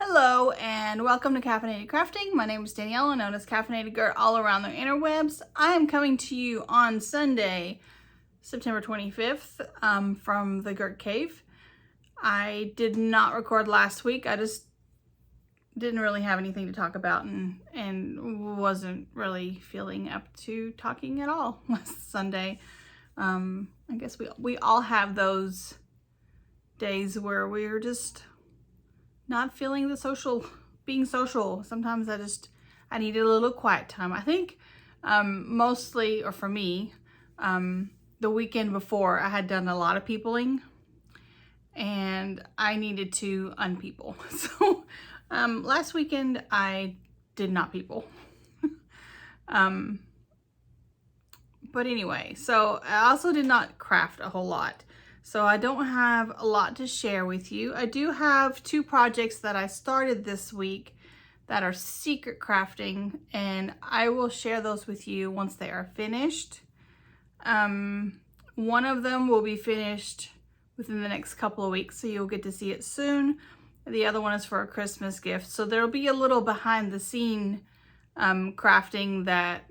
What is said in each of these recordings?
Hello and welcome to Caffeinated Crafting. My name is Daniela, known as Caffeinated Girl all around the interwebs. I am coming to you on Sunday, September 25th from the Gert Cave. I did not record last week. I just didn't really have anything to talk about and wasn't really feeling up to talking at all last Sunday. I guess we all have those days where we're just not feeling the being social. Sometimes I needed a little quiet time. I think mostly, or for me, the weekend before I had done a lot of peopling and I needed to unpeople. So last weekend I did not people. But anyway, so I also did not craft a whole lot. So I don't have a lot to share with you. I do have two projects that I started this week that are secret crafting, and I will share those with you once they are finished. One of them will be finished within the next couple of weeks, so you'll get to see it soon. The other one is for a Christmas gift. So there'll be a little behind the scene crafting that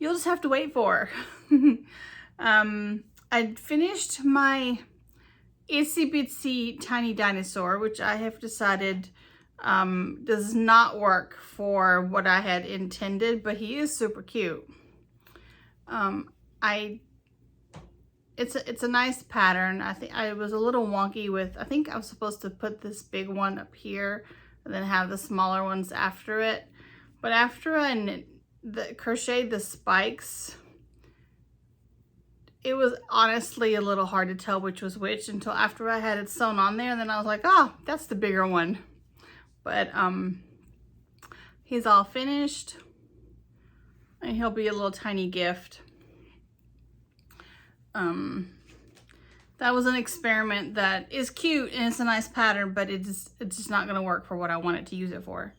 you'll just have to wait for. I finished my itsy bitsy tiny dinosaur, which I have decided does not work for what I had intended, but he is super cute. It's a nice pattern. I think I was a little wonky with, I think I was supposed to put this big one up here and then have the smaller ones after it. But after I crocheted the spikes, it was honestly a little hard to tell which was which until after I had it sewn on there, and then I was like, oh, that's the bigger one. But he's all finished and he'll be a little tiny gift. That was an experiment that is cute and it's a nice pattern, but it's just not gonna work for what I wanted to use it for.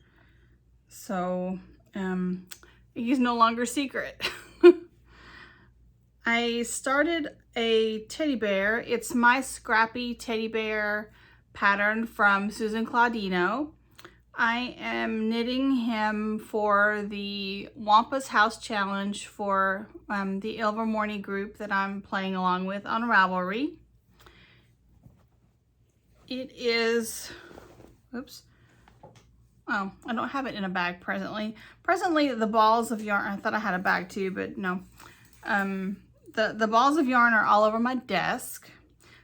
So he's no longer secret. I started a teddy bear. It's my scrappy teddy bear pattern from Susan Claudino. I am knitting him for the Wampa's House Challenge for the Ilvermorny group that I'm playing along with on Ravelry. It is, oops. Oh, I don't have it in a bag presently. Presently, the balls of yarn, I thought I had a bag too, but no. The balls of yarn are all over my desk.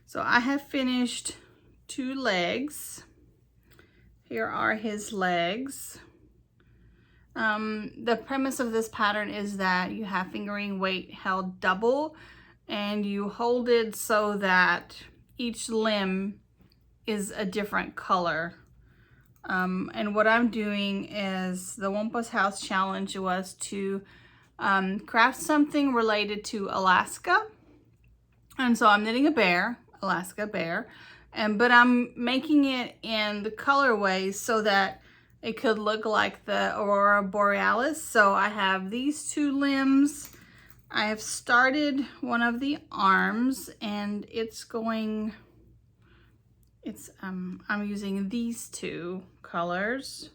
So I have finished 2 legs. Here are his legs. The premise of this pattern is that you have fingering weight held double and you hold it so that each limb is a different color. And what I'm doing is the Wampa's House Challenge was to craft something related to Alaska. And so I'm knitting a bear, Alaska bear, but I'm making it in the colorways so that it could look like the Aurora Borealis. So I have these 2 limbs. I have started one of the arms and I'm using these 2 colors.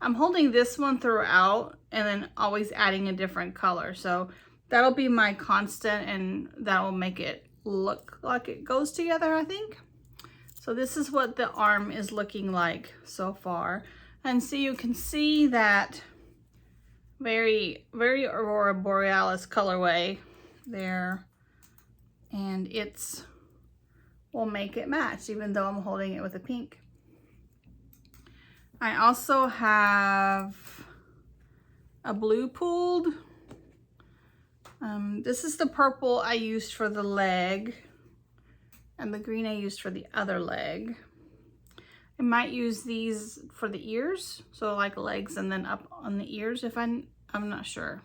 I'm holding this one throughout and then always adding a different color. So that'll be my constant and that will make it look like it goes together, I think. So this is what the arm is looking like so far. And so you can see that very, very Aurora Borealis colorway there. And will make it match even though I'm holding it with a pink. I also have a blue pooled. This is the purple I used for the leg and the green I used for the other leg. I might use these for the ears, so like legs and then up on the ears if I'm not sure.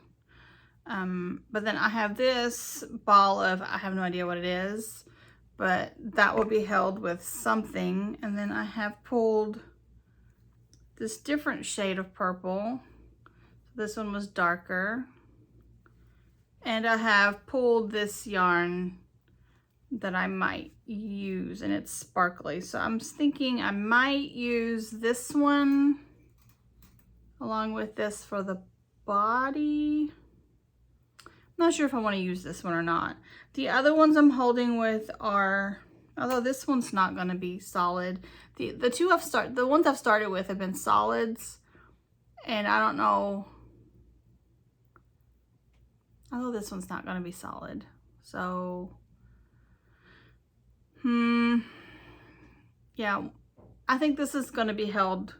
But then I have this ball of, I have no idea what it is, but that will be held with something. And then I have pulled this different shade of purple. This one was darker. And I have pulled this yarn that I might use, and it's sparkly. So I'm thinking I might use this one along with this for the body. I'm not sure if I want to use this one or not. The other ones I'm holding with are, although this one's not going to be solid. The ones I've started with have been solids, and I don't know. Although this one's not going to be solid, so yeah, I think this is going to be held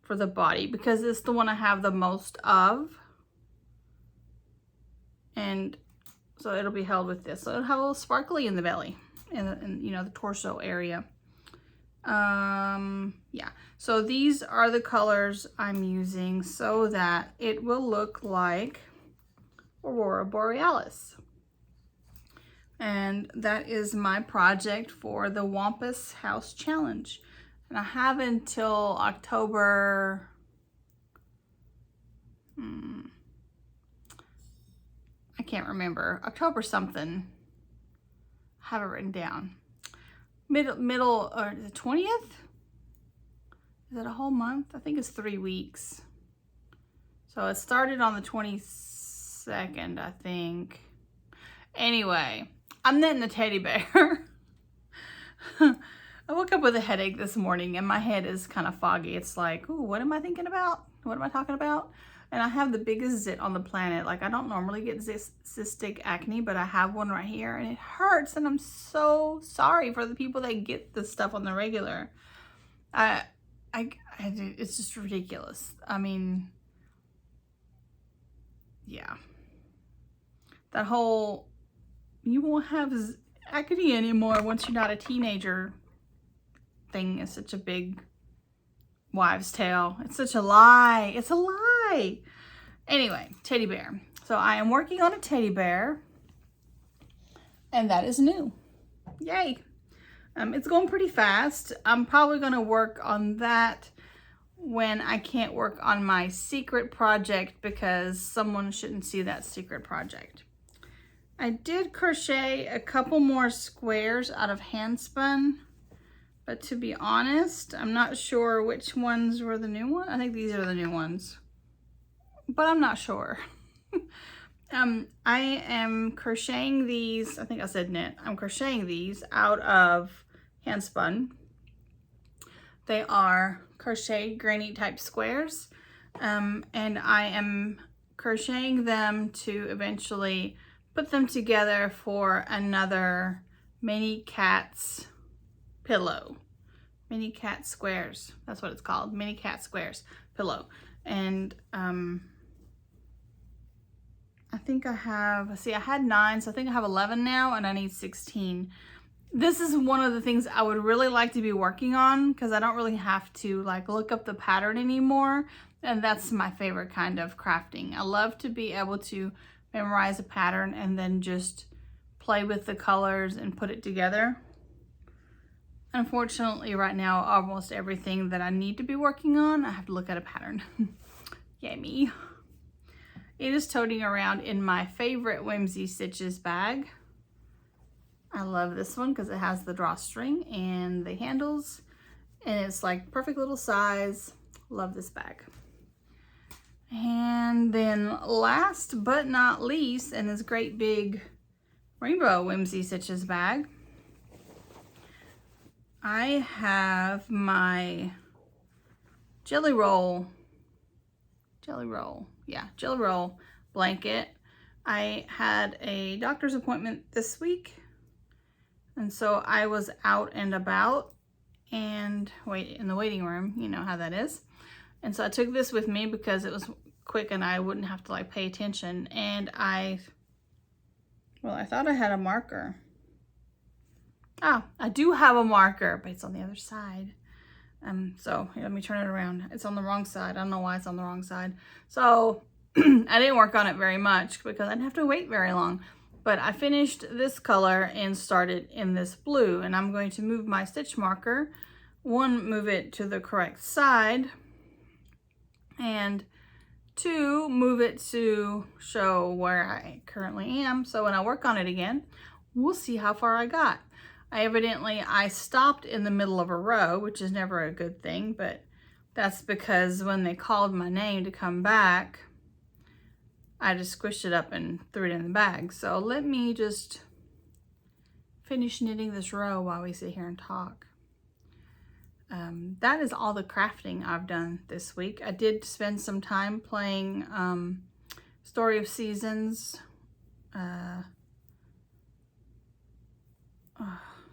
for the body because it's the one I have the most of. And so it'll be held with this. So it'll have a little sparkly in the belly and you know, the torso area. Yeah. So these are the colors I'm using so that it will look like Aurora Borealis. And that is my project for the Wampus House Challenge. And I have until October, I can't remember, October something. I have it written down. Middle or the 20th? Is it a whole month? I think it's 3 weeks. So it started on the 22nd, I think. Anyway, I'm knitting a teddy bear. I woke up with a headache this morning and my head is kind of foggy. It's like, ooh, what am I thinking about? What am I talking about? And I have the biggest zit on the planet. Like, I don't normally get cystic acne, but I have one right here and it hurts. And I'm so sorry for the people that get this stuff on the regular. It's just ridiculous. I mean, yeah. That whole, you won't have acne anymore once you're not a teenager thing is such a big wives' tale. It's such a lie. It's a lie. Anyway, teddy bear. So I am working on a teddy bear, and that is new. Yay. It's going pretty fast. I'm probably going to work on that when I can't work on my secret project because someone shouldn't see that secret project. I did crochet a couple more squares out of hand spun, but to be honest, I'm not sure which ones were the new ones. I think these are the new ones, but I'm not sure. I am crocheting these, I think I said knit. I'm crocheting these out of hand spun. They are crochet granny type squares, and I am crocheting them to eventually put them together for another mini cats pillow. Mini cat squares, that's what it's called, mini cat squares pillow. And I think I have, see, I had 9, so I think I have 11 now, and I need 16. This is one of the things I would really like to be working on because I don't really have to like look up the pattern anymore, and that's my favorite kind of crafting. I love to be able to memorize a pattern and then just play with the colors and put it together. Unfortunately, right now, almost everything that I need to be working on, I have to look at a pattern. Yay me. It is toting around in my favorite Whimsy Stitches bag. I love this one because it has the drawstring and the handles, and it's like perfect little size. Love this bag. And then last but not least, in this great big rainbow Whimsy Stitches bag, I have my jelly roll blanket. I had a doctor's appointment this week, and so I was out and about and in the waiting room, you know how that is. And so I took this with me because it was quick and I wouldn't have to like pay attention. And I thought I had a marker. Ah, I do have a marker, but it's on the other side. So here, let me turn it around. It's on the wrong side. I don't know why it's on the wrong side. So I didn't work on it very much because I didn't have to wait very long. But I finished this color and started in this blue. And I'm going to move my stitch marker. One, move it to the correct side. And 2, move it to show where I currently am. So when I work on it again, we'll see how far I got. I stopped in the middle of a row, which is never a good thing, but that's because when they called my name to come back, I just squished it up and threw it in the bag. So let me just finish knitting this row while we sit here and talk. That is all the crafting I've done this week. I did spend some time playing Story of Seasons.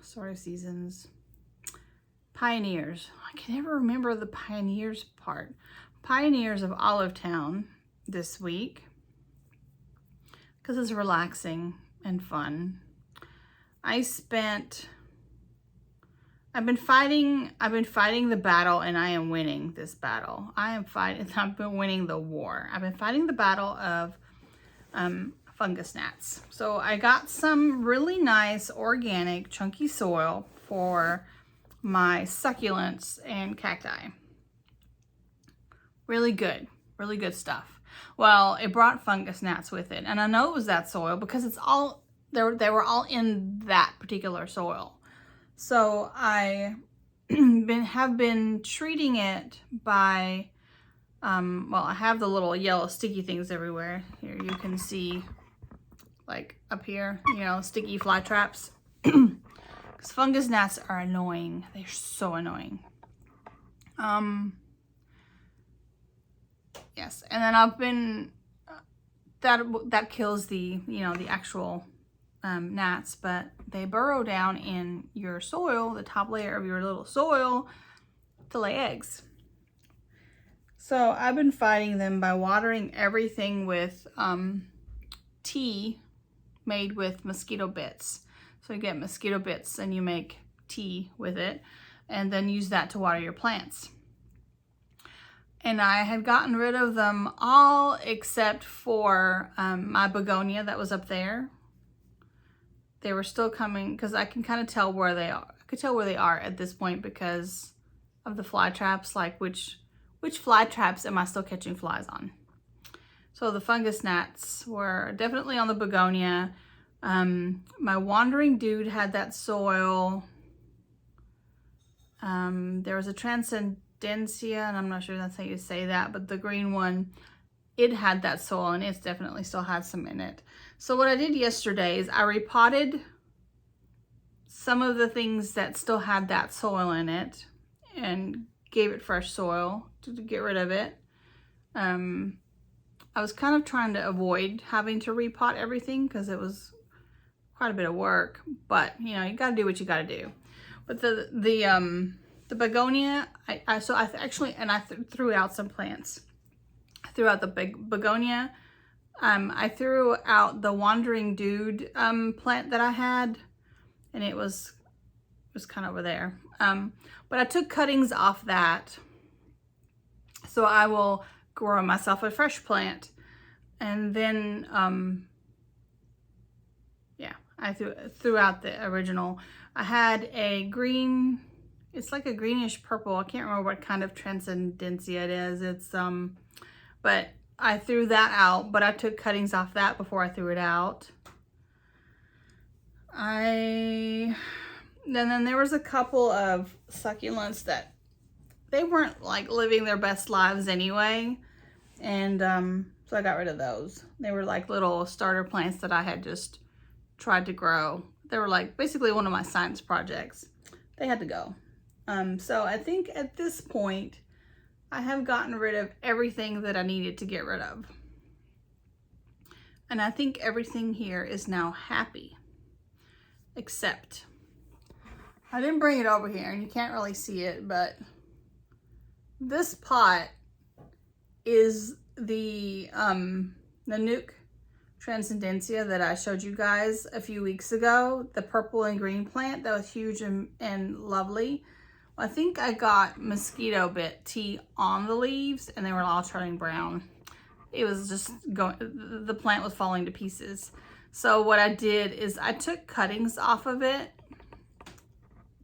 Story of Seasons. Pioneers. I can never remember the Pioneers part. Pioneers of Olive Town this week, because it's relaxing and fun. I've been fighting the battle, and I am winning this battle. I've been winning the war. I've been fighting the battle of Fungusgnats. So I got some really nice organic chunky soil for my succulents and cacti. Really good stuff. Well, it brought Fungusgnats with it, and I know it was that soil because it's all they were all in that particular soil. So I have been treating it by well, I have the little yellow sticky things everywhere. Here you can see, like up here, you know, sticky fly traps. Because fungus gnats are annoying. They're so annoying. Yes, and then I've been that kills the, you know, the actual gnats, but they burrow down in your soil, the top layer of your little soil, to lay eggs. So I've been fighting them by watering everything with tea made with mosquito bits. So you get mosquito bits and you make tea with it, and then use that to water your plants. And I had gotten rid of them all except for my begonia that was up there. They were still coming because I can kind of tell where they are. I could tell where they are at this point because of the fly traps, like which fly traps am I still catching flies on. So the fungus gnats were definitely on the begonia. My wandering dude had that soil. There was a transcendencia, and I'm not sure that's how you say that, but the green one, it had that soil, and it's definitely still had some in it. So what I did yesterday is I repotted some of the things that still had that soil in it and gave it fresh soil to get rid of it. I was kind of trying to avoid having to repot everything because it was quite a bit of work, but you know, you got to do what you got to do. But the begonia, I threw out some plants. I threw out the big begonia. I threw out the wandering dude plant that I had, and it was kind of over there. But I took cuttings off that, so I will grow myself a fresh plant. And then yeah, I threw out the original. I had a green, it's like a greenish purple. I can't remember what kind of transcendencia it is. It's but I threw that out, but I took cuttings off that before I threw it out. Then there was a couple of succulents that they weren't like living their best lives anyway, and so I got rid of those. They were like little starter plants that I had just tried to grow. They were like basically one of my science projects. They had to go. So I think at this point I have gotten rid of everything that I needed to get rid of. And I think everything here is now happy, except I didn't bring it over here and you can't really see it, but this pot is the Nanook transcendencia that I showed you guys a few weeks ago, the purple and green plant that was huge and lovely. I think I got mosquito bit tea on the leaves and they were all turning brown. It was just the plant was falling to pieces. So what I did is I took cuttings off of it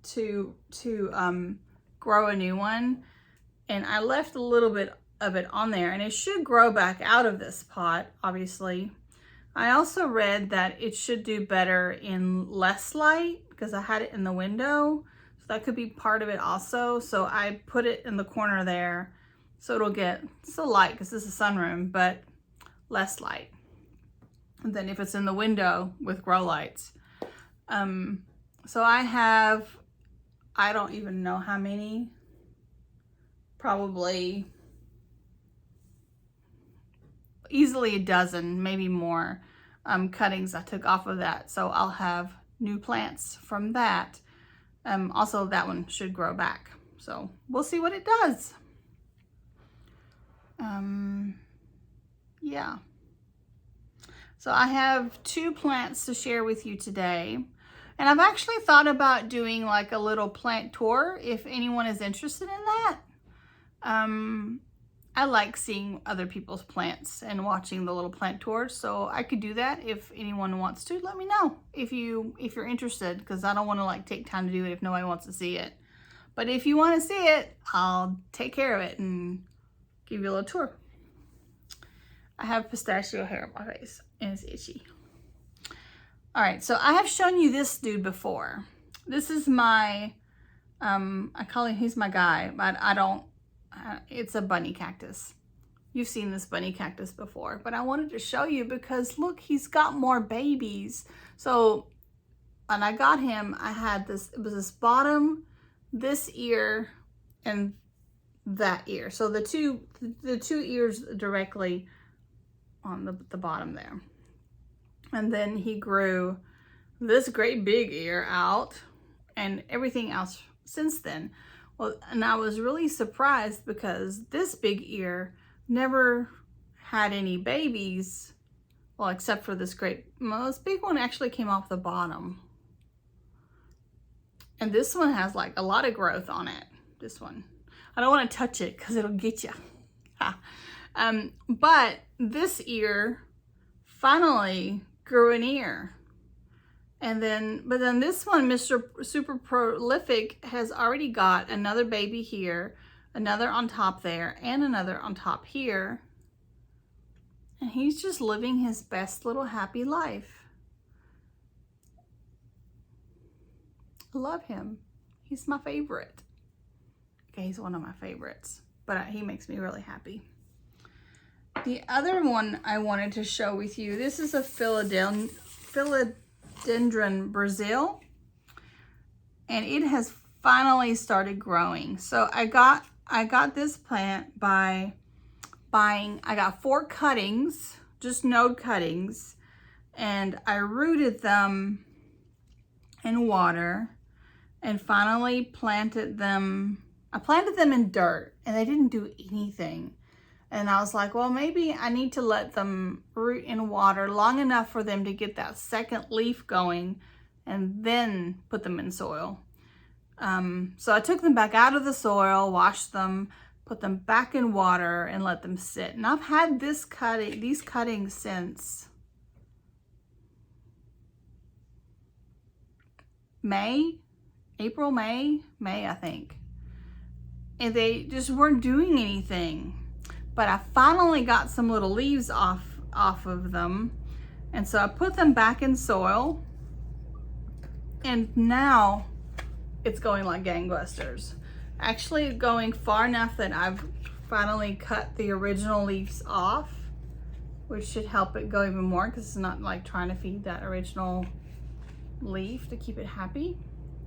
to grow a new one, and I left a little bit of it on there, and it should grow back out of this pot, obviously. I also read that it should do better in less light because I had it in the window. So that could be part of it also. So I put it in the corner there so it'll get still light because this is a sunroom, but less light than if it's in the window with grow lights. So I don't even know how many, probably easily a dozen, maybe more cuttings I took off of that. So I'll have new plants from that. Also, that one should grow back. So we'll see what it does. Yeah. So I have 2 plants to share with you today. And I've actually thought about doing like a little plant tour if anyone is interested in that. I like seeing other people's plants and watching the little plant tours, so I could do that if anyone wants to. Let me know if you're interested, because I don't want to like take time to do it if nobody wants to see it. But if you want to see it, I'll take care of it and give you a little tour. I have pistachio hair on my face and it's itchy. All right, so I have shown you this dude before. This is my, I call him, he's my guy, but I don't, it's a bunny cactus. You've seen this bunny cactus before, but I wanted to show you because look, he's got more babies. So when I got him, I had this, it was this bottom, this ear, and that ear. So the two ears directly on the bottom there. And then he grew this great big ear out and everything else since then. Well, and I was really surprised because this big ear never had any babies. Well, except for this big one actually came off the bottom. And this one has like a lot of growth on it, this one. I don't want to touch it because it'll get you. But this ear finally grew an ear. But then this one, Mr. Super Prolific, has already got another baby here, another on top there, and another on top here. And he's just living his best little happy life. I love him. He's my favorite. Okay, he's one of my favorites, but he makes me really happy. The other one I wanted to show with you, this is a Philodendron Brazil, and it has finally started growing. So I got this plant by buying, I got 4 cuttings, just node cuttings, and I rooted them in water and finally planted them. I planted them in dirt and they didn't do anything. And I was like, well, maybe I need to let them root in water long enough for them to get that second leaf going and then put them in soil. So I took them back out of the soil, washed them, put them back in water and let them sit. And I've had these cuttings since May, I think. And they just weren't doing anything. But I finally got some little leaves off of them. And so I put them back in soil. And now it's going like gangbusters. Actually going far enough that I've finally cut the original leaves off, which should help it go even more because it's not like trying to feed that original leaf to keep it happy.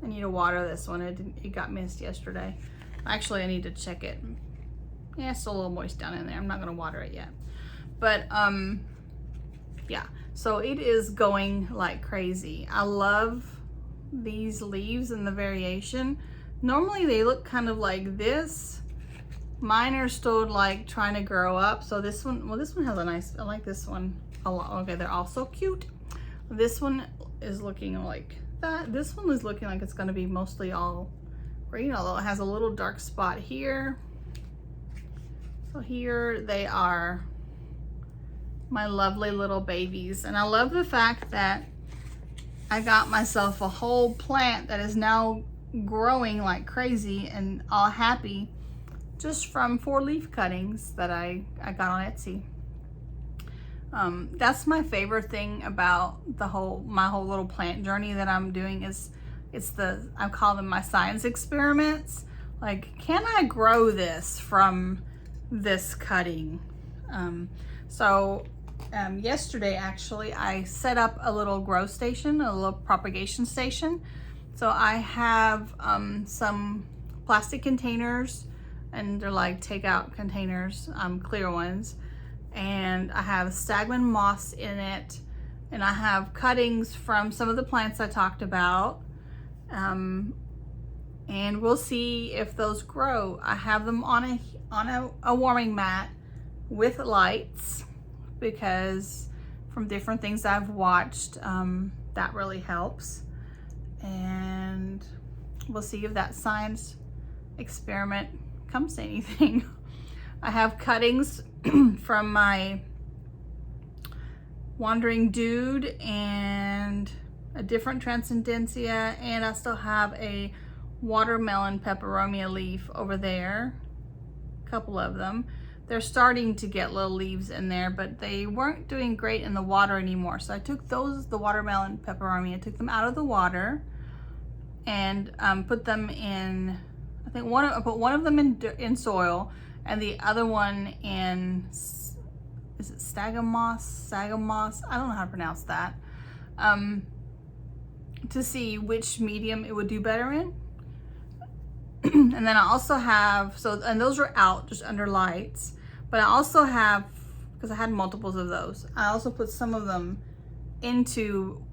I need to water this one. It got missed yesterday. Actually, I need to check it. Yeah, it's still a little moist down in there. I'm not gonna water it yet. But yeah, so it is going like crazy. I love these leaves and the variation. Normally they look kind of like this. Mine are still like trying to grow up. So this one, well, this one has a nice, I like this one a lot. Okay, they're all so cute. This one is looking like that. This one is looking like it's gonna be mostly all green, although it has a little dark spot here. So here they are, my lovely little babies. And I love the fact that I got myself a whole plant that is now growing like crazy and all happy just from 4 leaf cuttings that I got on Etsy. That's my favorite thing about my whole little plant journey that I'm doing is I call them my science experiments. Like, can I grow this from this cutting? Yesterday actually I set up a little grow station, a little propagation station. So I have some plastic containers, and they're like takeout containers, clear ones. And I have stagman moss in it, and I have cuttings from some of the plants I talked about. And we'll see if those grow. I have them on a warming mat with lights, because from different things I've watched, that really helps. And we'll see if that science experiment comes to anything. I have cuttings from my Wandering Dude and a different Transcendencia, and I still have a watermelon peperomia leaf over there, a couple of them. They're starting to get little leaves in there, but they weren't doing great in the water anymore. So I took the watermelon peperomia, took them out of the water and put them in, I think I put one of them in soil, and the other one in, is it Stagamos? I don't know how to pronounce that. To see which medium it would do better in. And then I also have, and those are out just under lights, but I also have, because I had multiples of those, I also put some of them into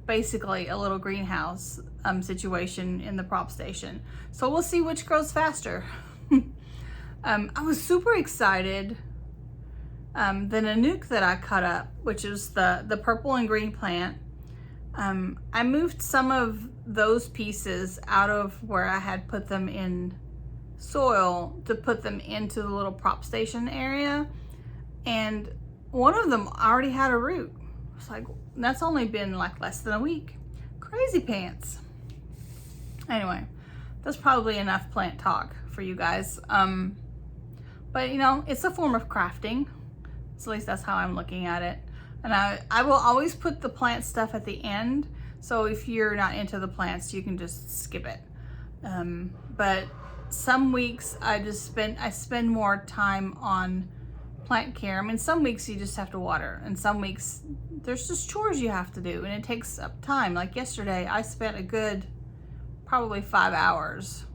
basically a little greenhouse situation in the prop station. So we'll see which grows faster. I was super excited. The Nanook that I cut up, which is the purple and green plant, I moved some of those pieces out of where I had put them in soil to put them into the little prop station area, and one of them already had a root. It's like, that's only been like less than a week. Crazy pants. Anyway, that's probably enough plant talk for you guys. But you know, it's a form of crafting. So at least that's how I'm looking at it. And I will always put the plant stuff at the end. So if you're not into the plants, you can just skip it. But some weeks I spend more time on plant care. I mean, some weeks you just have to water, and some weeks there's just chores you have to do, and it takes up time. Like yesterday, I spent a good probably 5 hours,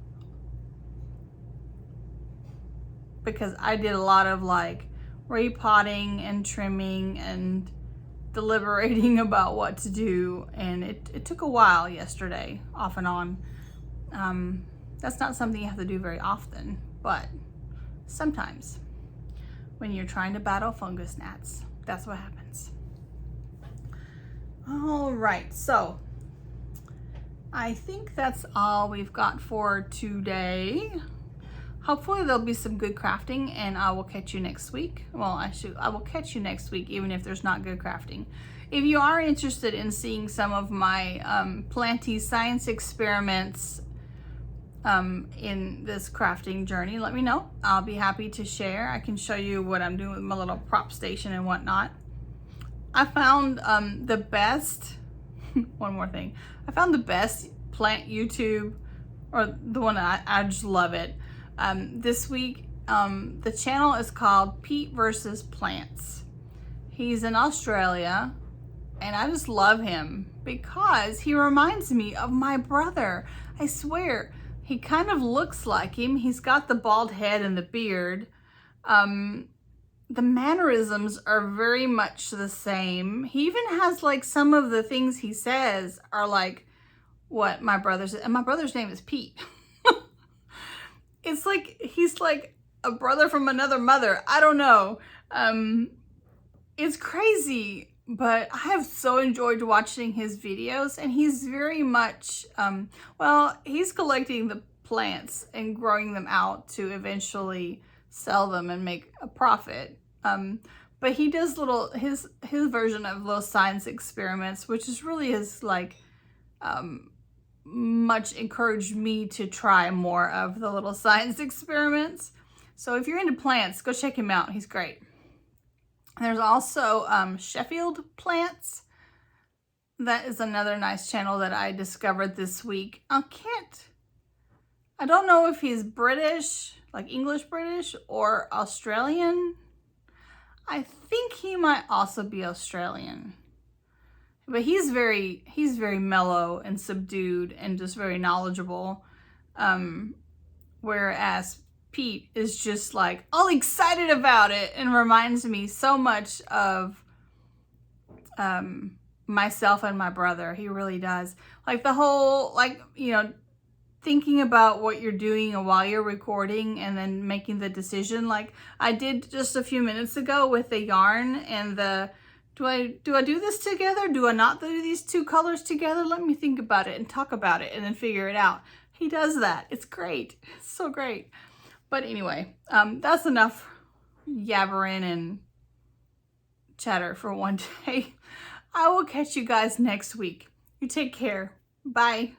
because I did a lot of like repotting and trimming and deliberating about what to do, and it took a while yesterday, off and on. That's not something you have to do very often, but sometimes when you're trying to battle fungus gnats, that's what happens. All right, so I think that's all we've got for today. Hopefully there'll be some good crafting, and I will catch you next week. Well, I will catch you next week, even if there's not good crafting. If you are interested in seeing some of my planty science experiments in this crafting journey, let me know. I'll be happy to share. I can show you what I'm doing with my little prop station and whatnot. I found the best, one more thing. I found the best plant YouTube, or the one that I just love it. This week, the channel is called Pete versus Plants. He's in Australia, and I just love him because he reminds me of my brother. I swear, he kind of looks like him. He's got the bald head and the beard. The mannerisms are very much the same. He even has like some of the things he says are like what my brother said, and my brother's name is Pete. It's like he's like a brother from another mother. I don't know. It's crazy, but I have so enjoyed watching his videos, and he's very much, well, he's collecting the plants and growing them out to eventually sell them and make a profit. But he does his version of little science experiments, which is really his like, much encouraged me to try more of the little science experiments. So if you're into plants, go check him out. He's great. There's also Sheffield Plants. That is another nice channel that I discovered this week. I don't know if he's British, like English British, or Australian. I think he might also be Australian. But he's very mellow and subdued and just very knowledgeable. Whereas Pete is just like all excited about it and reminds me so much of myself and my brother. He really does. Like the whole, like, you know, thinking about what you're doing while you're recording and then making the decision, like I did just a few minutes ago with the yarn and the, do I do this together? Do I not do these two colors together? Let me think about it and talk about it and then figure it out. He does that. It's great. It's so great. But anyway, that's enough yabbering and chatter for one day. I will catch you guys next week. You take care. Bye.